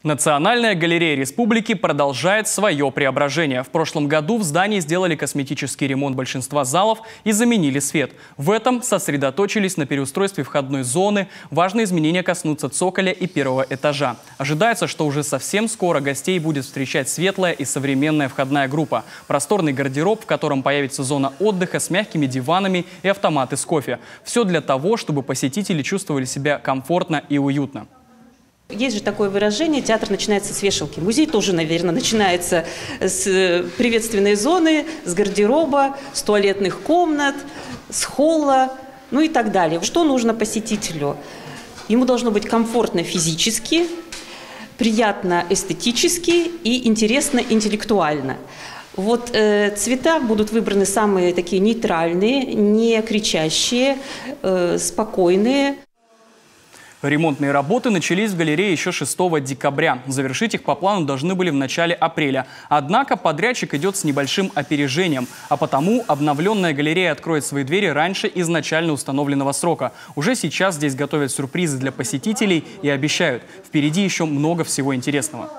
Национальная галерея республики продолжает свое преображение. В прошлом году в здании сделали косметический ремонт большинства залов и заменили свет. В этом сосредоточились на переустройстве входной зоны. Важные изменения коснутся цоколя и первого этажа. Ожидается, что уже совсем скоро гостей будет встречать светлая и современная входная группа. Просторный гардероб, в котором появится зона отдыха с мягкими диванами и автоматы с кофе. Все для того, чтобы посетители чувствовали себя комфортно и уютно. Есть же такое выражение: театр начинается с вешалки. Музей тоже, наверное, начинается с приветственной зоны, с гардероба, с туалетных комнат, с холла, ну и так далее. Что нужно посетителю? Ему должно быть комфортно физически, приятно эстетически и интересно интеллектуально. Вот цвета будут выбраны самые такие нейтральные, не кричащие, спокойные. Ремонтные работы начались в галерее еще 6 декабря. Завершить их по плану должны были в начале апреля. Однако подрядчик идет с небольшим опережением, а потому обновленная галерея откроет свои двери раньше изначально установленного срока. Уже сейчас здесь готовят сюрпризы для посетителей и обещают, впереди еще много всего интересного.